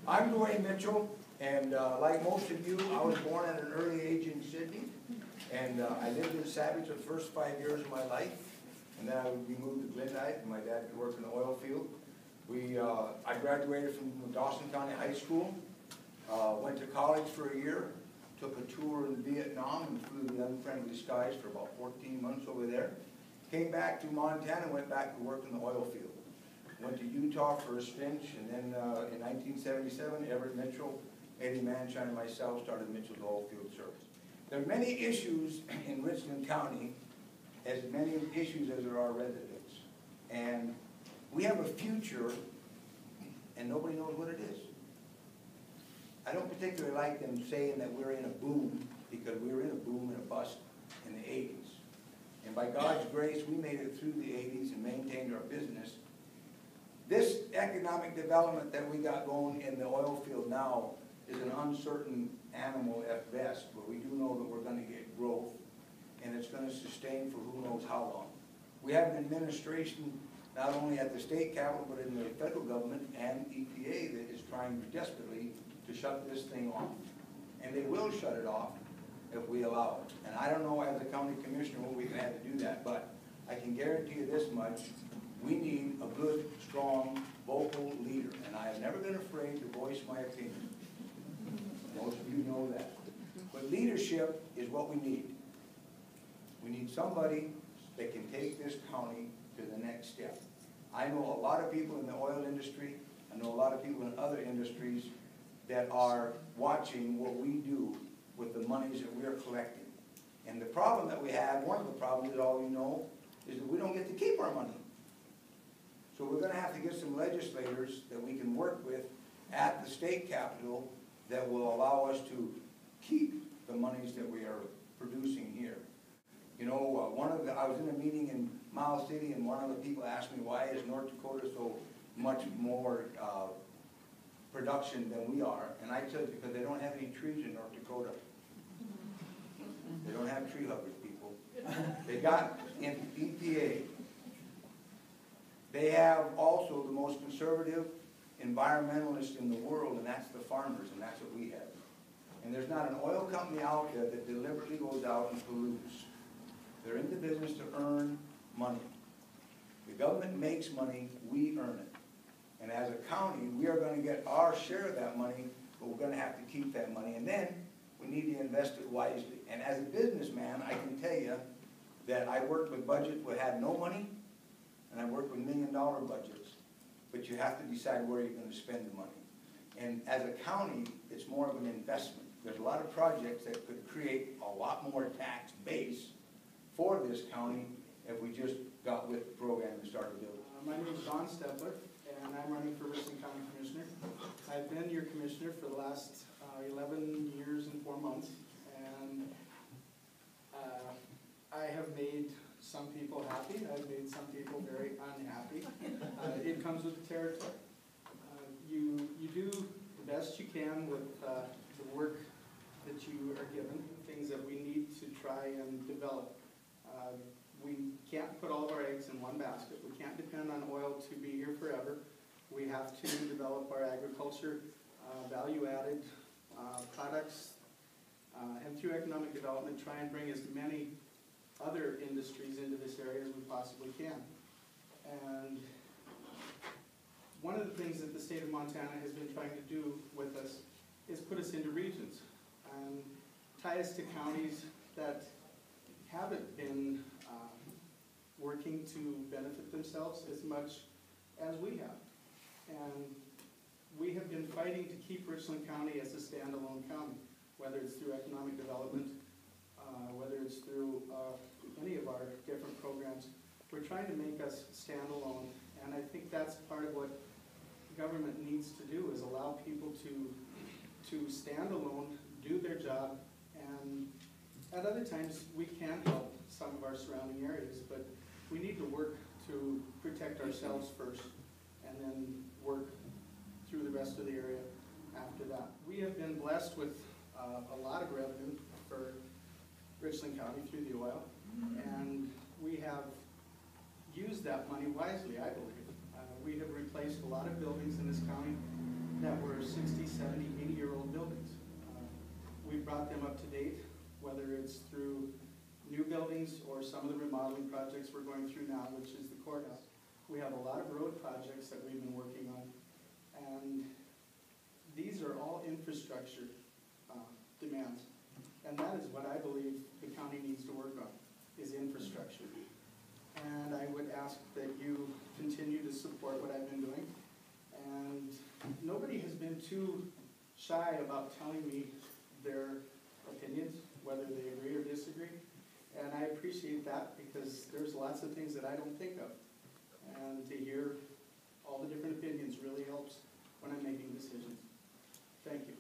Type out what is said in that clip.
I'm Duane Mitchell, and like most of you, I was born at an early age in Sidney, and I lived in Savage the first 5 years of my life, and then we moved to Glendyke, and my dad could work in the oil field. I graduated from Dawson County High School, went to college for a year, took a tour in Vietnam and flew the unfriendly skies for about 14 months over there. Came back to Montana and went back to work in the oil field. Went to Utah for a stint, and then in 1977, Everett Mitchell, Eddie Manshine, and myself started Mitchell's Oilfield Service. There are many issues in Richland County, as many issues as there are residents. And we have a future, and nobody knows what it is. I don't particularly like them saying that we're in a boom, because we were in a boom and a bust in the 80s. And by God's grace, we made it through the 80s and maintained our business. This economic development that we got going in the oil field now is an uncertain animal at best, but we do know that we're going to get growth, and it's going to sustain for who knows how long. We have an administration not only at the state capitol, but in the federal government and EPA that is trying desperately to shut this thing off. And they will shut it off if we allow it. And I don't know as a county commissioner what we've had to do that, but I can guarantee you this much: we need a good, strong, vocal leader. And I have never been afraid to voice my opinion. Most of you know that. But leadership is what we need. We need somebody that can take this county to the next step. I know a lot of people in the oil industry. I know a lot of people in other industries that are watching what we do with the monies that we're collecting. And the problem that we have, one of the problems that all you know, is that we don't get to keep our money. So we're going to have to get some legislators that we can work with at the state capitol that will allow us to keep the monies that we are producing here. You know, I was in a meeting in Miles City, and one of the people asked me, why is North Dakota so much more production than we are? And I said, because they don't have any trees in North Dakota. They don't have tree huggers, people. They got in EPA. They have also the most conservative environmentalists in the world, and that's the farmers, and that's what we have. And there's not an oil company out there that deliberately goes out and pollutes. They're in the business to earn money. The government makes money, we earn it. And as a county, we are going to get our share of that money, but we're going to have to keep that money. And then we need to invest it wisely. And as a businessman, I can tell you that I worked with budgets that had no money, and I worked with $1 million budgets. But you have to decide where you're going to spend the money. And as a county, it's more of an investment. There's a lot of projects that could create a lot more tax base for this county if we just got with the program and started building. My name is Don Steppler, and I'm running for Richland County Commissioner. I've been your commissioner for the last 11 years and 4 months, and I have made some people happy. I've made some people very unhappy. It comes with the territory. You do the best you can with the work that you are given, things that we need to try and develop. We can't put all of our eggs in one basket. We can't depend on oil to be here forever. We have to develop our agriculture, value-added products, and through economic development, try and bring as many other industries into this area as we possibly can. And one of the things that the state of Montana has been trying to do with us is put us into regions and tie us to counties that haven't been working to benefit themselves as much as we have. And we have been fighting to keep Richland County as a standalone county, whether it's through economic development, whether it's through any of our different programs. We're trying to make us standalone, and I think that's part of what government needs to do, is allow people to stand alone, do their job, and at other times we can help some of our surrounding areas, but we need to work to protect ourselves first and then work through the rest of the area after that. We have been blessed with a lot of revenue for Richland County through the oil, and we have that money wisely, I believe. We have replaced a lot of buildings in this county that were 60, 70, 80-year-old buildings. We've brought them up to date, whether it's through new buildings or some of the remodeling projects we're going through now, which is the courthouse. We have a lot of road projects that we've been working on, and these are all infrastructure demands. And that is what I believe the county needs to work on, is infrastructure. And I would ask that you continue to support what I've been doing. And nobody has been too shy about telling me their opinions, whether they agree or disagree. And I appreciate that, because there's lots of things that I don't think of. And to hear all the different opinions really helps when I'm making decisions. Thank you.